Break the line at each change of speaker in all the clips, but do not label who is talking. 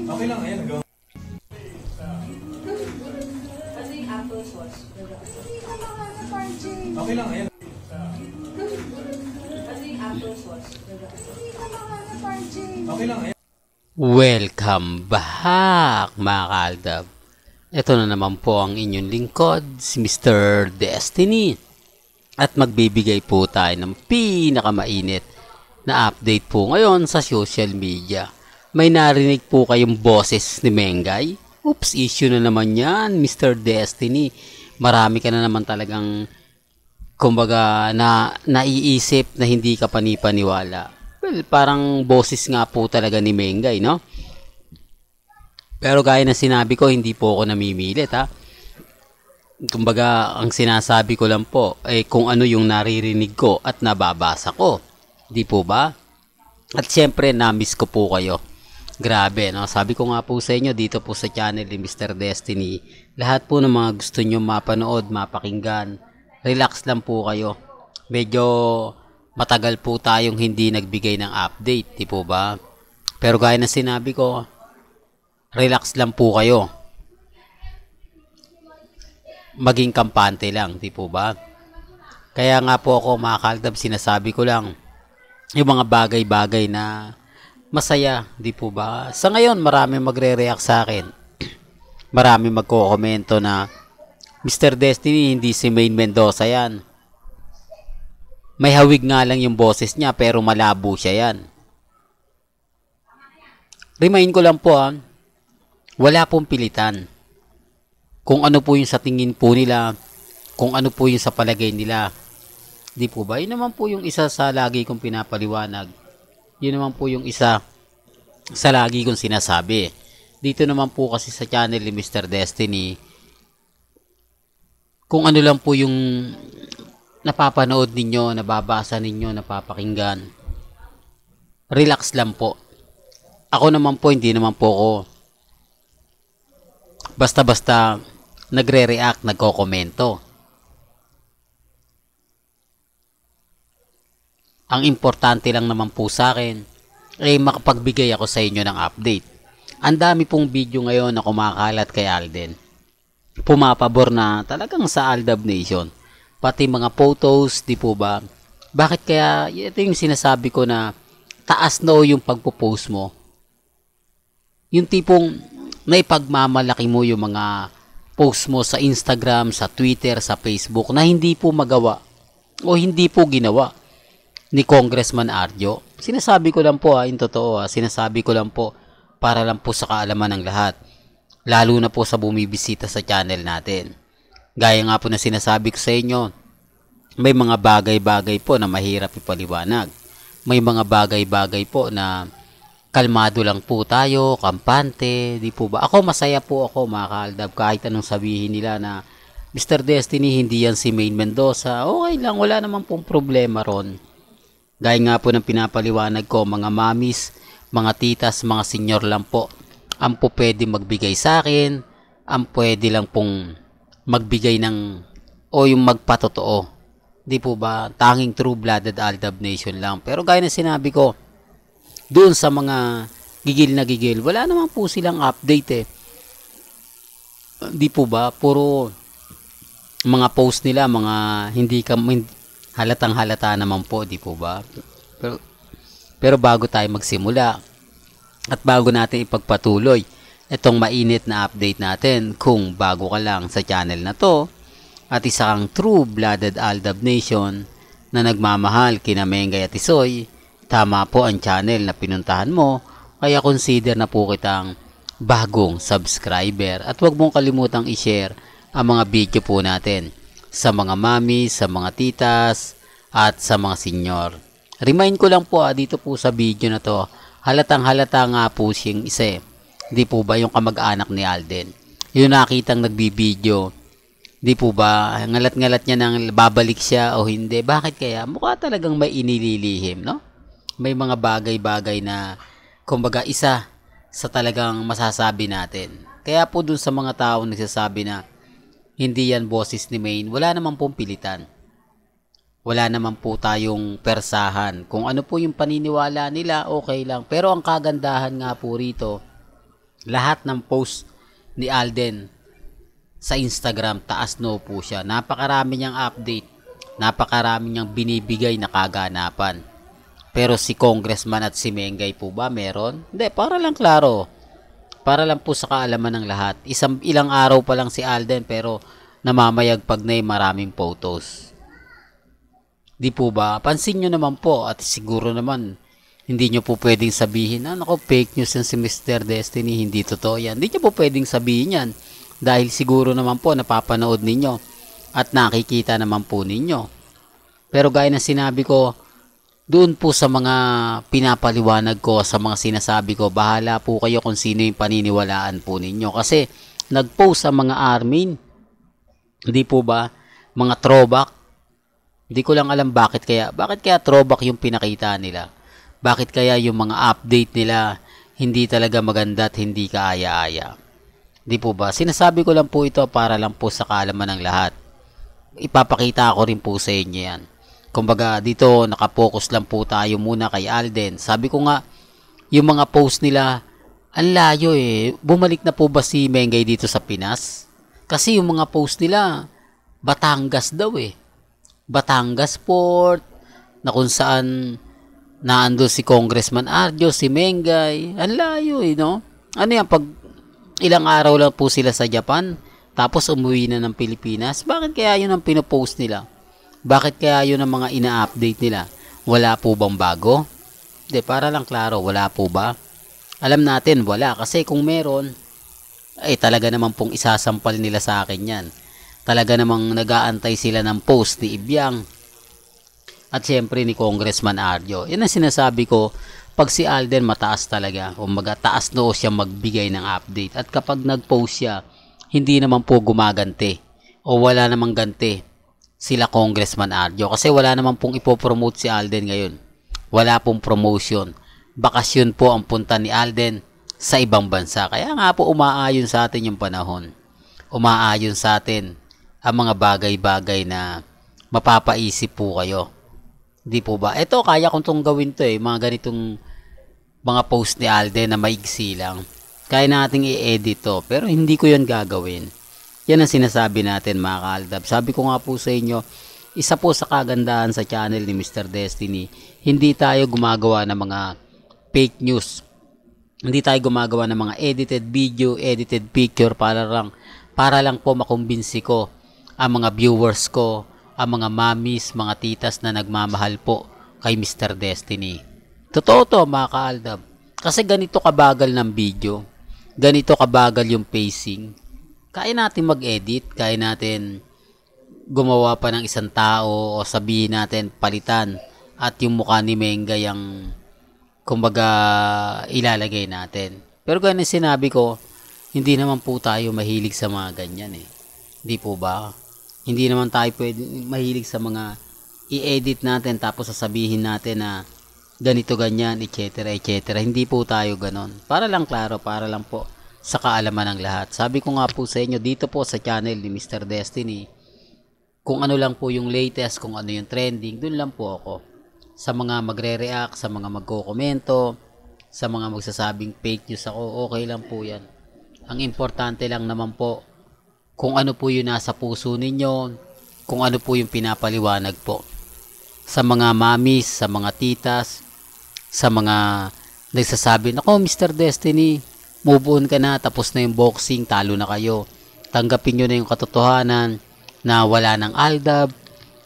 Okay lang, ayan. Go.
Kasi yung apple sauce.
Okay lang, ayan.
Kasi yung apple sauce.
Okay lang, ayan.
Welcome back mga kaaldab. Ito na naman po ang inyong lingkod, si Mr. Destiny. At magbibigay po tayo ng pinakamainit na update po ngayon sa social media. May narinig po kayong boses ni Mengay? Oops, issue na naman yan, Mr. Destiny. Marami ka na naman talagang, kumbaga, naiisip na hindi ka panipaniwala. Well, parang boses nga po talaga ni Mengay, no? Pero gaya na sinabi ko, hindi po ako namimilit, ha? Kumbaga, ang sinasabi ko lang po, kung ano yung naririnig ko at nababasa ko. Di po ba? At syempre, na-miss ko po kayo. Grabe, no? Sabi ko nga po sa inyo, dito po sa channel ni Mr. Destiny, lahat po ng mga gusto nyo mapanood, mapakinggan, relax lang po kayo. Medyo matagal po tayong hindi nagbigay ng update, di po ba? Pero gaya na sinabi ko, relax lang po kayo. Maging kampante lang, di po ba? Kaya nga po ako mga kaaldab, sinasabi ko lang yung mga bagay-bagay na masaya, di po ba? Sa ngayon, marami magre-react sa akin. Marami magko-komento na Mr. Destiny, hindi si Maine Mendoza yan. May hawig nga lang yung boses niya pero malabo siya yan. Remind ko lang po wala pong pilitan. Kung ano po yung sa tingin po nila, kung ano po yung sa palagay nila. Di po ba? Yun naman po yung isa sa lagi kong pinapaliwanag. Yun naman po yung isa sa lagi kong sinasabi. Dito naman po kasi sa channel ni Mr. Destiny, kung ano lang po yung napapanood ninyo, nababasa ninyo, napapakinggan, relax lang po. Ako naman po, hindi naman po ako basta-basta nagre-react, nagko-komento. Ang importante lang naman po sa akin ay makapagbigay ako sa inyo ng update. Ang dami pong video ngayon na kumakalat kay Alden. Pumapabor na talagang sa Aldab Nation. Pati mga photos, di po ba? Bakit kaya, ito yung sinasabi ko na taas na yung pagpo-post mo. Yung tipong naipagmamalaki mo yung mga post mo sa Instagram, sa Twitter, sa Facebook na hindi po magawa o hindi po ginawa ni Congressman Arjo. Sinasabi ko lang po yung totoo sinasabi ko lang po para lang po sa kaalaman ng lahat. Lalo na po sa bumibisita sa channel natin. Gaya nga po na sinasabi ko sa inyo, may mga bagay-bagay po na mahirap ipaliwanag. May mga bagay-bagay po na kalmado lang po tayo, kampante, di po ba? Ako masaya po ako mga kaaldab kahit anong sabihin nila na Mr. Destiny, hindi yan si Maine Mendoza. Okay lang, wala naman pong problema ron. Gaya nga po ng pinapaliwanag ko, mga mamis, mga titas, mga senyor lang po ang po pwede magbigay sa akin, ang pwede lang pong magbigay ng o yung magpatotoo. Di po ba? Tanging true-blooded Aldab Nation lang. Pero gaya na sinabi ko, doon sa mga gigil na gigil, wala naman po silang update Di po ba? Puro mga post nila, mga hindi halatang halata naman po, di po ba? Pero bago tayo magsimula at bago natin ipagpatuloy itong mainit na update natin, kung bago ka lang sa channel na to at isa kang true-blooded Aldab Nation na nagmamahal kina Mengay at Isoy, tama po ang channel na pinuntahan mo, kaya consider na po kitang bagong subscriber at huwag mong kalimutang i-share ang mga video po natin sa mga mami, sa mga titas at sa mga senyor. Remind ko lang po dito po sa video na to, halatang halata nga po siyang isa Di po ba yung kamag-anak ni Alden? Yung nakitang nagbibideo, di po ba ngalat-ngalat niya nang babalik siya o hindi? Bakit kaya? Mukha talagang may inililihim, no? May mga bagay-bagay na kumbaga isa sa talagang masasabi natin. Kaya po dun sa mga taong nagsasabi na hindi yan boses ni Maine, wala naman pong pilitan. Wala naman po tayong persahan. Kung ano po yung paniniwala nila, okay lang. Pero ang kagandahan nga po rito, lahat ng post ni Alden sa Instagram, taas no po siya. Napakarami niyang update. Napakarami niyang binibigay na kaganapan. Pero si Congressman at si Mengay po ba meron? Hindi, para lang klaro. Para lang po sa kaalaman ng lahat. Ilang araw pa lang si Alden pero namamayagpag na yung maraming photos. Di po ba? Pansin nyo naman po at siguro naman hindi nyo po pwedeng sabihin na naku, fake news yan si Mr. Destiny, hindi totoo yan. Hindi nyo po pwedeng sabihin yan dahil siguro naman po napapanood ninyo at nakikita naman po ninyo. Pero gaya na sinabi ko, doon po sa mga pinapaliwanag ko, sa mga sinasabi ko, bahala po kayo kung sino yung paniniwalaan po ninyo. Kasi nag-post sa mga Armin, hindi po ba, mga throwback. Hindi ko lang alam bakit kaya throwback yung pinakita nila. Bakit kaya yung mga update nila hindi talaga maganda at hindi kaaya-aya. Hindi po ba, sinasabi ko lang po ito para lang po sa kaalaman ng lahat. Ipapakita ko rin po sa inyo yan. Kumbaga dito nakapokus lang po tayo muna kay Alden. Sabi ko nga, yung mga post nila, ang layo eh. Bumalik na po ba si Mengay dito sa Pinas? Kasi yung mga post nila, Batangas daw eh. Batangas Port, na kung saan naando si Congressman Arjo, si Mengay. Ang layo eh, no? Ano yan, pag ilang araw lang po sila sa Japan, tapos umuwi na ng Pilipinas, bakit kaya yun ang pinopost nila? Bakit kaya yun ang mga ina-update nila? Wala po bang bago? Hindi, para lang klaro, wala po ba? Alam natin, wala. Kasi kung meron, ay talaga naman pong isasampal nila sa akin yan. Talaga namang nag-aantay sila ng post ni Ibiang. At syempre ni Congressman Arjo. Yan ang sinasabi ko, pag si Alden mataas talaga. O taas noo siya magbigay ng update. At kapag nag-post siya, hindi naman po gumaganti. O wala namang ganti sila Congressman Arjo. Kasi wala naman pong ipopromote si Alden ngayon. Wala pong promotion. Bakasyon po ang punta ni Alden sa ibang bansa. Kaya nga po umaayon sa atin yung panahon. Umaayon sa atin ang mga bagay-bagay na mapapaisip po kayo. Di po ba? Ito, kaya kong itong gawin to eh. Mga ganitong mga post ni Alden na maigsi lang. Kaya nating i-edit to. Pero hindi ko yun gagawin. Yan ang sinasabi natin mga kaaldab. Sabi ko nga po sa inyo, isa po sa kagandahan sa channel ni Mr. Destiny, hindi tayo gumagawa ng mga fake news. Hindi tayo gumagawa ng mga edited video, edited picture para lang po makumbinsi ko ang mga viewers ko, ang mga mamis, mga titas na nagmamahal po kay Mr. Destiny. Totoo to mga kaaldab. Kasi ganito kabagal ng video, ganito kabagal yung pacing. Kaya natin mag-edit, kaya natin gumawa pa ng isang tao o sabihin natin palitan at yung mukha ni Mengay ang kumbaga ilalagay natin. Pero ganyan sinabi ko, hindi naman po tayo mahilig sa mga ganyan eh. Hindi po ba? Hindi naman tayo mahilig sa mga i-edit natin tapos sasabihin natin na ganito ganyan, etc. etc. Hindi po tayo ganon. Para lang klaro, para lang po sa kaalaman ng lahat. Sabi ko nga po sa inyo, dito po sa channel ni Mr. Destiny, kung ano lang po yung latest, kung ano yung trending, dun lang po ako. Sa mga magre-react, sa mga magko-komento, sa mga magsasabing fake news ako, okay lang po yan. Ang importante lang naman po, kung ano po yung nasa puso ninyo, kung ano po yung pinapaliwanag po. Sa mga mamis, sa mga titas, sa mga nagsasabi, nako Mr. Destiny, move on ka na, tapos na yung boxing, talo na kayo. Tanggapin nyo na yung katotohanan na wala ng Aldab.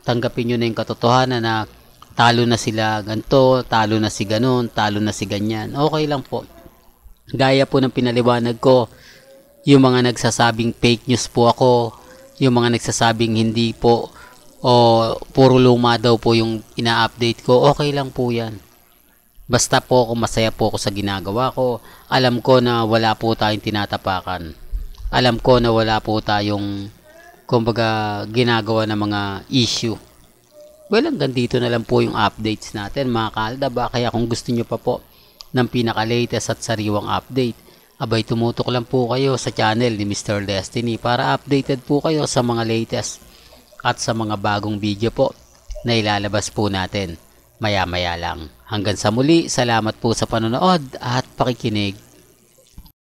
Tanggapin nyo na yung katotohanan na talo na sila ganito, talo na si ganon, talo na si ganyan. Okay lang po. Gaya po ng pinaliwanag ko, yung mga nagsasabing fake news po ako, yung mga nagsasabing hindi po, o puro luma daw po yung ina-update ko, okay lang po yan. Basta po ako masaya po ako sa ginagawa ko. Alam ko na wala po tayong tinatapakan. Alam ko na wala po tayong kumbaga ginagawa ng mga issue. Well, hanggang dito na lang po yung updates natin mga kaaldab. Kaya kung gusto nyo pa po ng pinaka-latest at sariwang update, abay tumutok lang po kayo sa channel ni Mr. Destiny para updated po kayo sa mga latest at sa mga bagong video po na ilalabas po natin maya-maya lang. Hanggang sa muli, salamat po sa panonood at pakikinig.